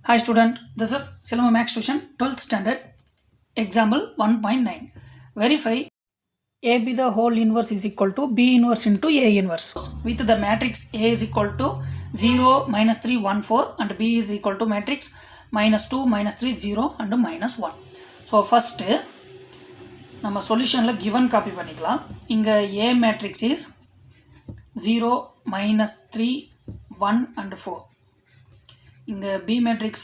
Hi student, this is Silama Max Tuition 12th standard example 1.9. Verify A be the whole inverse is equal to B inverse into A inverse with the matrix A is equal to 0, minus 3, 1, 4 and B is equal to matrix minus 2, minus 3, 0 and minus 1. So first நம்ம சொல்யூஷன்ல given copy பண்ணிக்கலாம். இங்க A matrix is 0, minus 3, 1 and 4. இங்க B matrix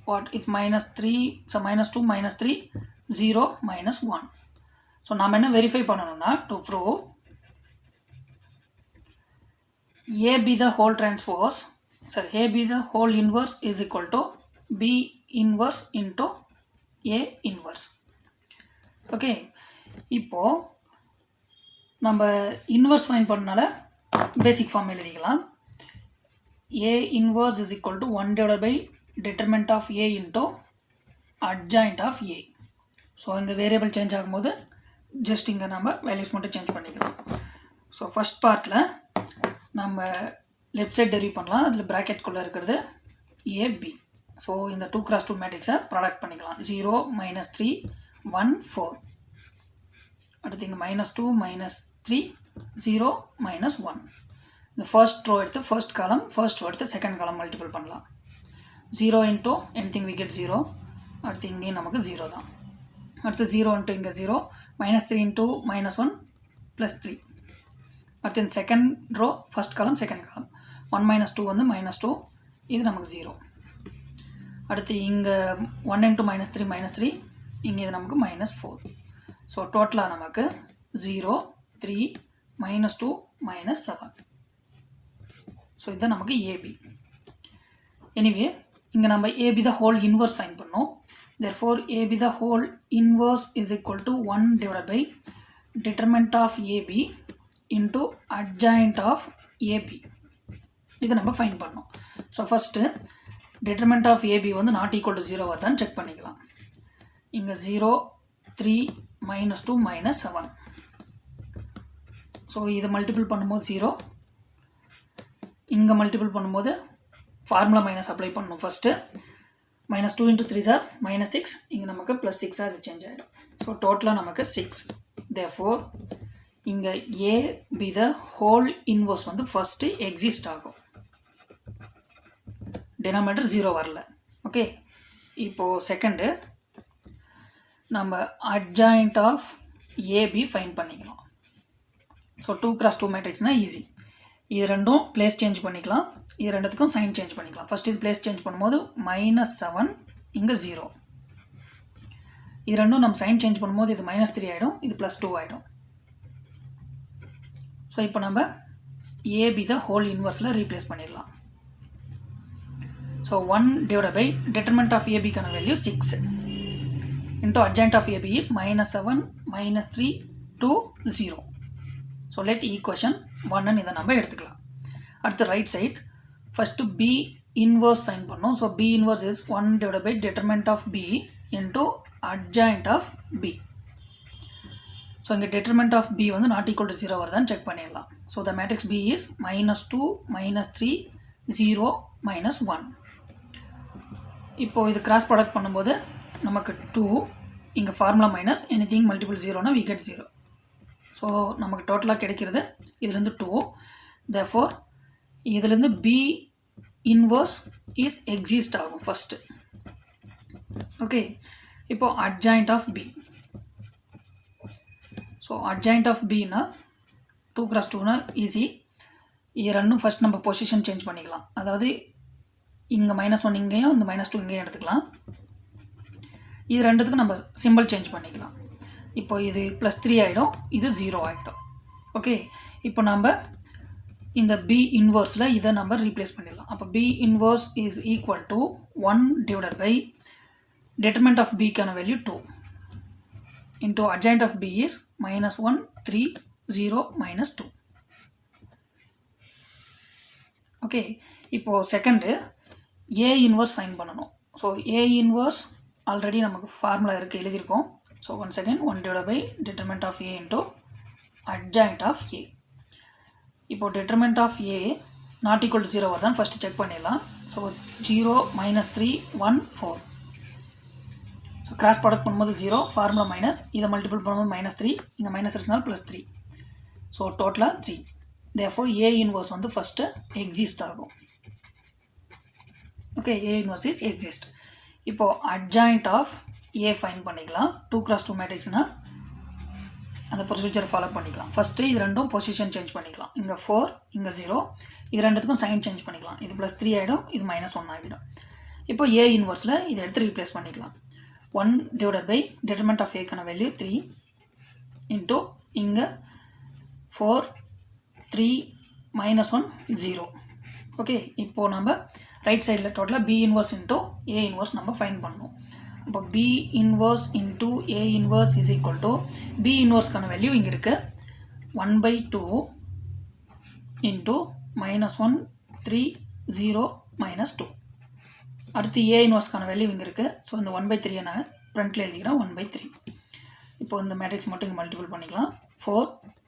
what is minus 3, so minus 2, minus 3, 0, minus 1. So நாம என்ன verify பண்ணணும்னா to prove A be the whole transpose, sorry, A be the whole inverse is equal to B inverse into A inverse. Okay, இப்போ நம்ம inverse find பண்ணனால basic form எழுதிக்கலாம். A inverse is equal to 1 divided by determinant of A into adjoint of A. So இங்க variable change ஆகும்போது just இங்க நம்ம values மட்டும் change பண்ணிக்கலாம். So first partல நம்ம left side derive பண்ணலாம். அதில் bracket குள்ள இருக்கிறது AB. So இந்த 2 cross 2 matrix product பண்ணிக்கலாம். 0, minus 3, 1, 4. அடுத்து இங்க minus 2, minus 3, 0, minus 1. The first row எடுத்து first column, first row எடுத்து second column multiple பண்ணலாம். 0 into anything we get 0. அடுத்து இங்கே நமக்கு 0 தான். அடுத்து 0 into இங்கே 0, minus 3 into minus 1 plus 3. அடுத்து இந்த second row, first column, second column. 1 minus 2 வந்து minus 2, இது நமக்கு 0. அடுத்து இங்கே 1 into minus 3, minus 3, இங்கே இது நமக்கு minus 4. So டோட்டலாக நமக்கு 0, 3, minus 2, minus 7. So இதுதான் நமக்கு AB. Anyway, இங்கே நம்ம AB the whole inverse find பண்ணோம். Therefore, AB the whole inverse is equal to 1 divided by determinant of AB into adjoint of AB. இது நம்ம find பண்ணோம். So first, determinant of AB வந்து not equal to 0 வருதான்னு check பண்ணிக்கலாம். இங்கே 0, 3, minus 2, minus 7. So இது multiple பண்ணும்போது 0. இங்கே மல்டிபிள் பண்ணும்போது ஃபார்முலா மைனஸ் அப்ளை பண்ணணும் first. minus 2 into 3 are minus 6. இங்கே நமக்கு plus 6 அது சேஞ்ச் ஆகிடும். ஸோ டோட்டலாக நமக்கு 6. therefore இங்கே A be the whole inverse வந்து ஃபஸ்ட்டு எக்ஸிஸ்ட் ஆகும். denominator 0 வரல. ஓகே, இப்போது செகண்டு நம்ம adjoint of AB ஃபைண்ட் பண்ணிக்கலாம். ஸோ 2 cross 2 மேட்ரிக்ஸ்னால் ஈஸி. இது ரெண்டும் பிளேஸ் சேஞ்ச் பண்ணிக்கலாம். இது ரெண்டுத்துக்கும் சைன் சேஞ்ச் பண்ணிக்கலாம். ஃபர்ஸ்ட் இது பிளேஸ் சேஞ்ச் பண்ணும்போது -7 இங்கே 0. இது ரெண்டும் நம்ம சைன் சேஞ்ச் பண்ணும்போது இது -3 ஆகிடும், இது +2 ஆகிடும். ஸோ இப்போ நம்ம AB the whole inverseல ரீப்ளேஸ் பண்ணிடலாம். So 1 divided by determinant of AB கான value 6 into adjoint of AB is -7, -3, 2, 0. So let equation 1 இதை நம்ம எடுத்துக்கலாம். அடுத்து right side first B inverse find பண்ணோம். So B inverse is 1 divided by determinant of B into adjoint of B. So இங்கே determinant of B வந்து not equal to 0 வருதான்னு check பண்ணிடலாம். So the matrix B is -2, -3, 0, -1. இப்போது இது cross product பண்ணும்போது நமக்கு 2, இங்கே formula minus anything multiple 0னா we get 0. So நமக்கு டோட்டலாக கிடைக்கிறது இதுலேருந்து 2. therefore இதுலேருந்து B inverse is exist ஆகும் ஃபஸ்ட்டு. ஓகே, இப்போது adjoint of B. So adjoint of Bனா 2 cross 2னா ஈஸி. இது ரெண்டும் ஃபஸ்ட் நம்ம பொசிஷன் சேஞ்ச் பண்ணிக்கலாம். அதாவது இங்கே -1 இங்கேயும் இந்த -2 இங்கேயும் எடுத்துக்கலாம். இது ரெண்டுத்துக்கும் நம்ம சிம்பிள் சேஞ்ச் பண்ணிக்கலாம். இப்போ இது +3 ஆகிடும், இது 0 ஆகிடும். ஓகே, இப்போ நம்ம இந்த B இன்வர்ஸில் இதை நம்ம ரீப்ளேஸ் பண்ணிடலாம். அப்போ B inverse is equal to 1 divided by determinant of B கான value 2 into adjoint of B is -1, 3, 0, -2. Okay, இப்போது செகண்டு A இன்வர்ஸ் ஃபைண்ட் பண்ணணும். ஸோ A இன்வர்ஸ் ஆல்ரெடி நமக்கு ஃபார்முலா இருக்குது, எழுதியிருக்கோம். So once again 1 divided by determinant of A into adjoint of A. இப்போ determinant of A not equal to 0 வருதான்னு first check பண்ணிடலாம். So 0 minus 3 1 4. So cross product பண்ணும்போது 0 formula minus, இதை multiple பண்ணும்போது -3, இங்கே மைனஸ் இருக்கனால +3. ஸோ டோட்டலாக 3. therefore A இன்வர்ஸ் வந்து ஃபஸ்ட்டு எக்ஸிஸ்ட் ஆகும். Okay, A inverse is exist. இப்போது அட்ஜாயிண்ட் ஆஃப் A ஃபைன் பண்ணிக்கலாம். 2x2 மேட்ரிக்ஸ்னால் அந்த ப்ரொசீஜர் ஃபாலோ பண்ணிக்கலாம். ஃபஸ்ட்டு இது ரெண்டும் பொசிஷன் சேஞ்ச் பண்ணிக்கலாம். இங்கே 4 இங்கே 0, இது ரெண்டுத்துக்கும் சைன் சேஞ்ச் பண்ணிக்கலாம். இது +3 ஆகிடும், இது -1 ஆகிடும். இப்போ A இன்வர்ஸில் இதை எடுத்து ரீப்ளேஸ் பண்ணிக்கலாம். 1 டிவைடட் பை டிட்டர்மெண்ட் ஆஃப் ஏக்கான வேல்யூ 3 இன்ட்டு இங்கே 4 3 -1 0. ஓகே, இப்போது நம்ம ரைட் சைடில் டோட்டலாக B inverse into A inverse நம்ம ஃபைன் பண்ணணும். இப்போ B inverse into A inverse is equal to B இன்வர்ஸ்க்கான வேல்யூ இங்கே இருக்குது 1/2 இன்ட்டு -1 3 0 -2. அடுத்து A இன்வர்ஸ்க்கான வேல்யூ இங்கே இருக்குது. ஸோ இந்த 1/3 நான் ஃப்ரண்ட்டில் எழுதிக்கிறேன் 1/3. இப்போ இந்த மேட்ரிக்ஸ் மட்டும் இங்கே மல்டிபிள் பண்ணிக்கலாம். 4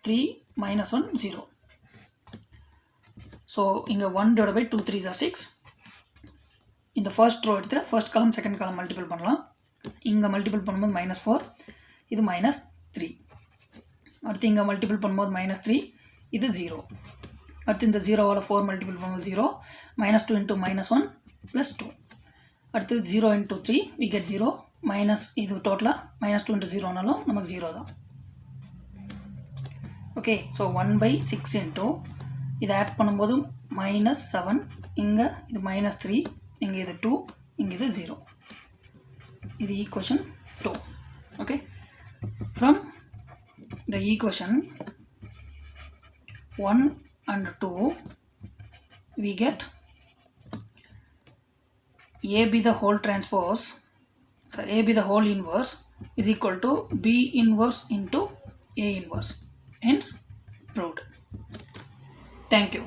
3 -1 0. ஸோ இங்கே 1 டிவைட் பை 2 3s are 6. இந்த ஃபர்ஸ்ட் ரோ எடுத்து first column second column multiple பண்ணலாம். இங்கே மல்டிபிள் பண்ணும்போது -4, இது -3. அடுத்து இங்கே மல்டிபிள் பண்ணும்போது -3, இது 0. அடுத்து இந்த 0வால் 4 மல்டிபிள் பண்ணும்போது 0, -2 இன்ட்டு -1 +2. அடுத்து 0 இன்ட்டு 3 we get 0, மைனஸ் இது டோட்டலாக -2 இன்ட்டு 0னாலும் நமக்கு 0 தான். ஓகே, ஸோ 1/6 இன்ட்டு இதை ஆட் பண்ணும்போது -7, இங்கே இது -3, இங்கே இது 2, இங்கே இது 0. இது equation 2. Okay, from the equation 1 and 2 we get AB the whole transpose, sorry, AB the whole inverse is equal to B inverse into A inverse. Hence proved. Thank you.